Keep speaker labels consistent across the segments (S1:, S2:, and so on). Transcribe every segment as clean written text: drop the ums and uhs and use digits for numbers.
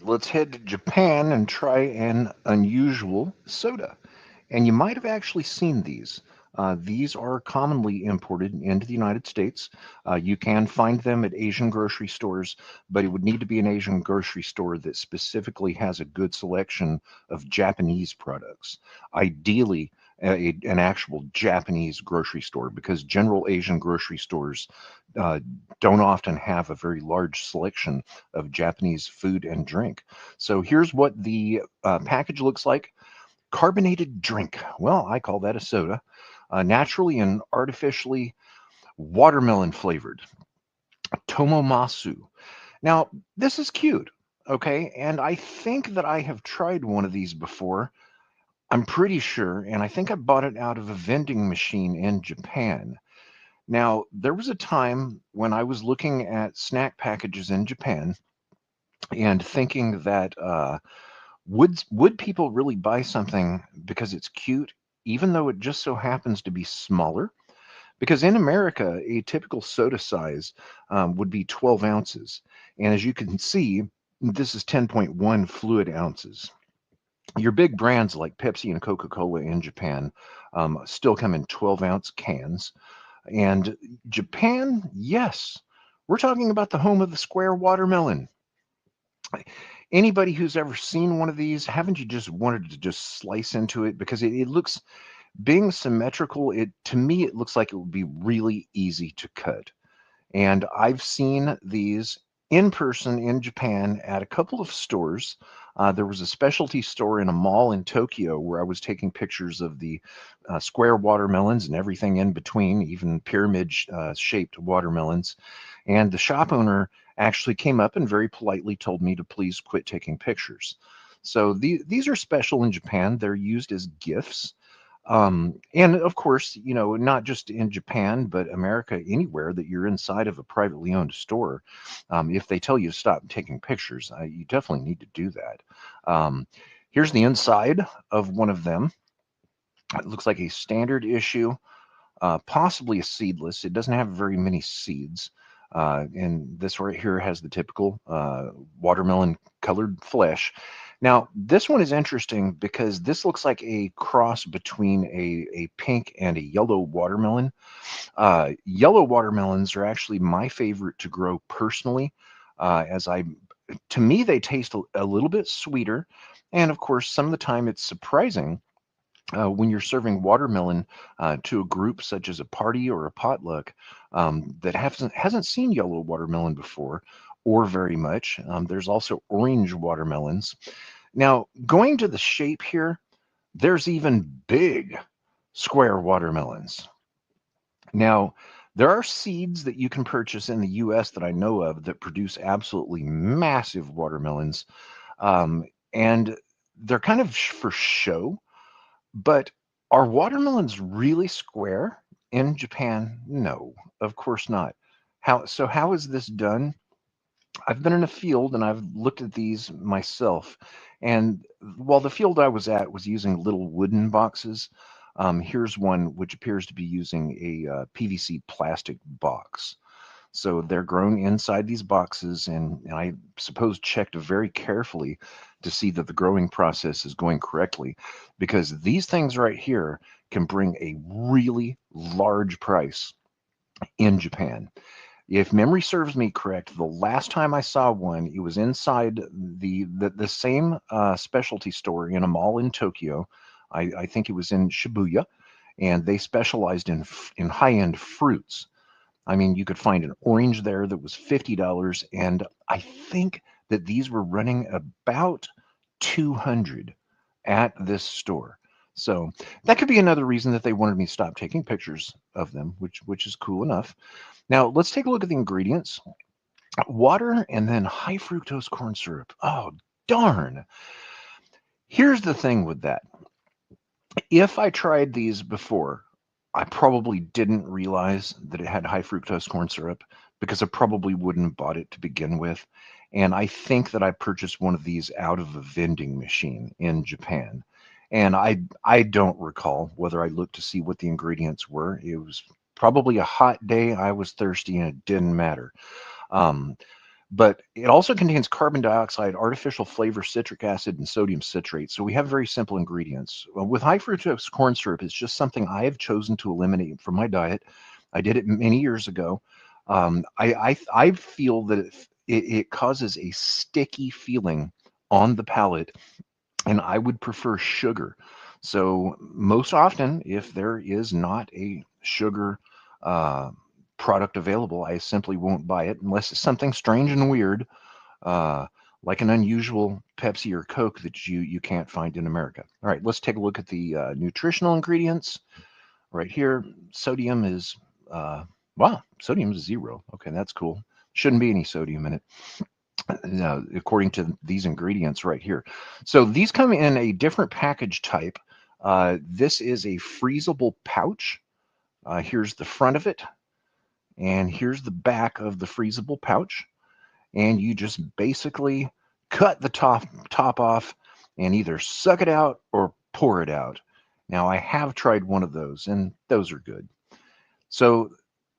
S1: let's head to Japan and try an unusual soda. And you might have actually seen these. These are commonly imported into the United States. You can find them at Asian grocery stores, but it would need to be an Asian grocery store that specifically has a good selection of Japanese products. Ideally, an actual Japanese grocery store, because general Asian grocery stores uh, don't often have a very large selection of Japanese food and drink. So here's what the package looks like. Carbonated drink. Well, I call that a soda. Naturally and artificially watermelon flavored. Tomomasu. Now, this is cute, okay? And I think that I have tried one of these before. I'm pretty sure, and I think I bought it out of a vending machine in Japan. Now, there was a time when I was looking at snack packages in Japan and thinking that would people really buy something because it's cute, even though it just so happens to be smaller? Because in America, a typical soda size would be 12 ounces. And as you can see, this is 10.1 fluid ounces. Your big brands like Pepsi and Coca-Cola in Japan still come in 12-ounce cans. And Japan, yes, we're talking about the home of the square watermelon. Anybody who's ever seen one of these, haven't you just wanted to just slice into it? Because it looks, being symmetrical, it to me, it looks like it would be really easy to cut. And I've seen these in person in Japan at a couple of stores. There was a specialty store in a mall in Tokyo where I was taking pictures of the square watermelons and everything in between, even pyramid shaped watermelons. And the shop owner actually came up and very politely told me to please quit taking pictures. So these are special in Japan. They're used as gifts. And of course, you know, not just in Japan, but America, anywhere that you're inside of a privately owned store, if they tell you to stop taking pictures, you definitely need to do that. Here's the inside of one of them. It looks like a standard issue, possibly a seedless. It doesn't have very many seeds. And this right here has the typical watermelon colored flesh. Now, this one is interesting because this looks like a cross between a pink and a yellow watermelon. Yellow watermelons are actually my favorite to grow personally, as to me, they taste a little bit sweeter. And of course, some of the time it's surprising when you're serving watermelon to a group such as a party or a potluck that hasn't seen yellow watermelon before or very much. There's also orange watermelons. Now, going to the shape here, there's even big square watermelons. Now, there are seeds that you can purchase in the US that I know of that produce absolutely massive watermelons. And they're kind of for show, but are watermelons really square in Japan? No, of course not. How is this done? I've been in a field and I've looked at these myself. And while the field I was at was using little wooden boxes, here's one which appears to be using a PVC plastic box. So they're grown inside these boxes, and I suppose checked very carefully to see that the growing process is going correctly, because these things right here can bring a really large price in Japan. If memory serves me correct, the last time I saw one, it was inside the same specialty store in a mall in Tokyo. I think it was in Shibuya, and they specialized in high-end fruits. I mean, you could find an orange there that was $50, and I think that these were running about 200 at this store. So that could be another reason that they wanted me to stop taking pictures of them, which is cool enough. Now let's take a look at the ingredients. Water and then high fructose corn syrup. Oh, darn. Here's the thing with that. If I tried these before, I probably didn't realize that it had high fructose corn syrup because I probably wouldn't have bought it to begin with. And I think that I purchased one of these out of a vending machine in Japan. And I don't recall whether I looked to see what the ingredients were. It was probably a hot day. I was thirsty and it didn't matter. Um, but it also contains carbon dioxide, artificial flavor, citric acid, and sodium citrate. So we have very simple ingredients. With high fructose corn syrup, it's just something I have chosen to eliminate from my diet. I did it many years ago. I feel that it causes a sticky feeling on the palate, and I would prefer sugar. So most often, if there is not a sugar uh, product available, I simply won't buy it unless it's something strange and weird, uh, like an unusual Pepsi or Coke that you can't find in America. All right, let's take a look at the nutritional ingredients right here. Sodium is wow, sodium is 0. Okay, that's cool. Shouldn't be any sodium in it, according to these ingredients right here. So these come in a different package type. This is a freezable pouch. Here's the front of it, and here's the back of the freezable pouch. And you just basically cut the top off and either suck it out or pour it out. Now, I have tried one of those, and those are good. So,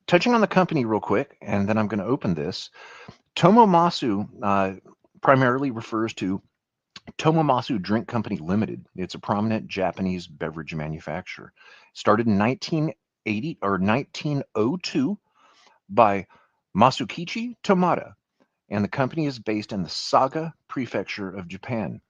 S1: touching on the company real quick, and then I'm going to open this. Tomomasu primarily refers to Tomomasu Drink Company Limited. It's a prominent Japanese beverage manufacturer. Started in 1980 or 1902 by Masukichi Tomada, and the company is based in the Saga Prefecture of Japan.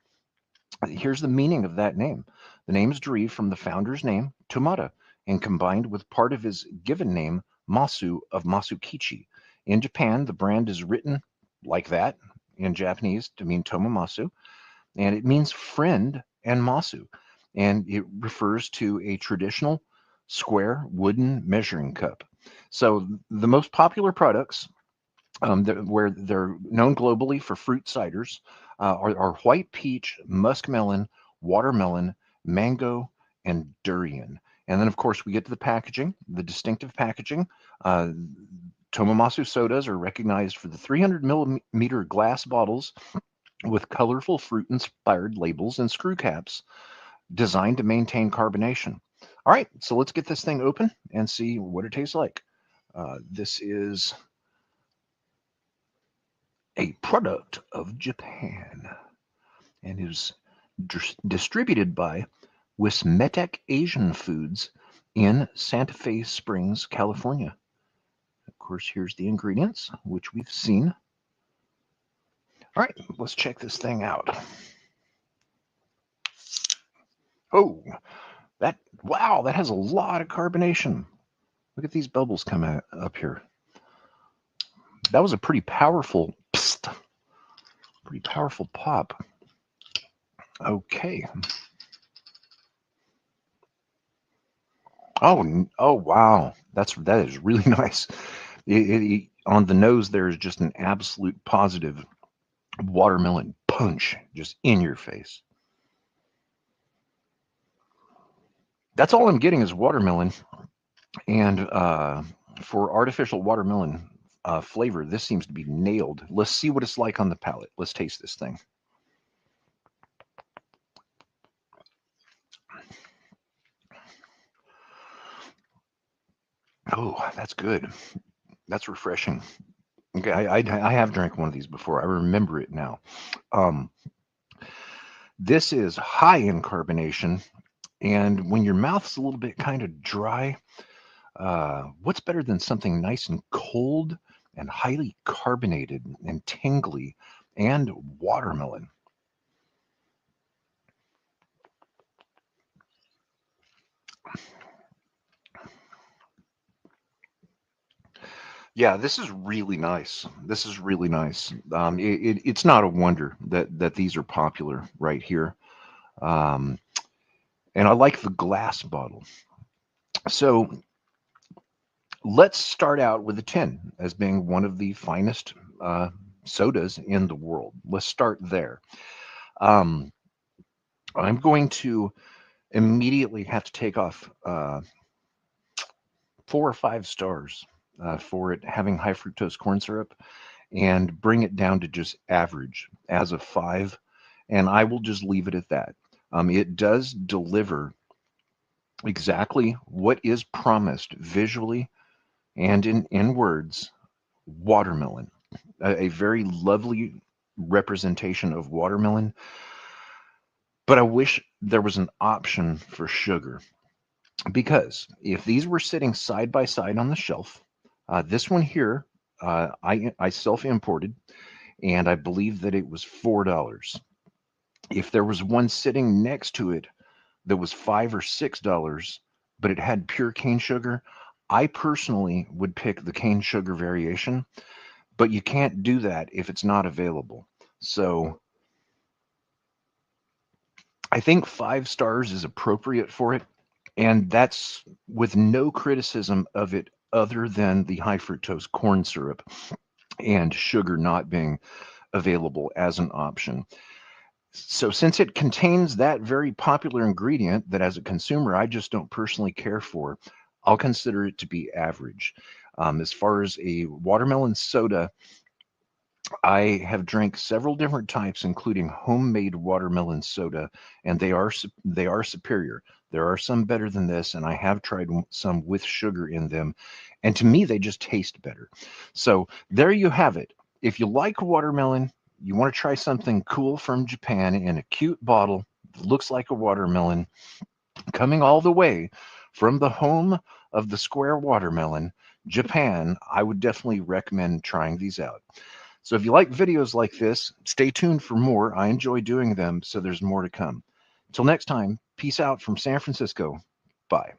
S1: Here's the meaning of that name. The name is derived from the founder's name, Tomada, and combined with part of his given name, Masu of Masukichi. In Japan, the brand is written like that in Japanese to mean Tomomasu, and it means friend and Masu, and it refers to a traditional square wooden measuring cup. So the most popular products, where they're known globally for fruit ciders, are white peach, muskmelon, watermelon, mango, and durian. And then, of course, we get to the packaging, the distinctive packaging. Uh, Tomomasu sodas are recognized for the 300 millimeter glass bottles with colorful fruit-inspired labels and screw caps designed to maintain carbonation. All right, so let's get this thing open and see what it tastes like. This is a product of Japan and is distributed by Wismetek Asian Foods in Santa Fe Springs, California. Of course, here's the ingredients, which we've seen. All right, let's check this thing out. Oh, wow, that has a lot of carbonation. Look at these bubbles coming up here. That was a pretty powerful pop. Okay. Oh, wow. That is really nice. On the nose, there is just an absolute positive watermelon punch just in your face. That's all I'm getting is watermelon. And for artificial watermelon flavor, this seems to be nailed. Let's see what it's like on the palate. Let's taste this thing. Oh, that's good. That's refreshing. Okay, I have drank one of these before. I remember it now. This is high in carbonation, and when your mouth's a little bit kind of dry, what's better than something nice and cold and highly carbonated and tingly and watermelon? Yeah, this is really nice. This is really nice. It's not a wonder that these are popular right here. Um, and I like the glass bottle. So let's start out with the tin as being one of the finest sodas in the world. Let's start there. Um, I'm going to immediately have to take off 4 or 5 stars for it having high fructose corn syrup and bring it down to just average as a 5. And I will just leave it at that. It does deliver exactly what is promised visually and in words: watermelon. a very lovely representation of watermelon, but I wish there was an option for sugar. Because if these were sitting side by side on the shelf, this one here, I self-imported, and I believe that it was $4. If there was one sitting next to it that was $5 or $6, but it had pure cane sugar, I personally would pick the cane sugar variation, but you can't do that if it's not available. So I think 5 stars is appropriate for it, and that's with no criticism of it other than the high fructose corn syrup and sugar not being available as an option. So, since it contains that very popular ingredient that as a consumer I just don't personally care for, I'll consider it to be average. As far as a watermelon soda, I have drank several different types, including homemade watermelon soda, and they are superior. There are some better than this, and I have tried some with sugar in them, and to me they just taste better. So there you have it. If you like watermelon, you want to try something cool from Japan in a cute bottle that looks like a watermelon, coming all the way from the home of the square watermelon, Japan, I would definitely recommend trying these out. So if you like videos like this, stay tuned for more. I enjoy doing them, so there's more to come. Until next time, peace out from San Francisco. Bye.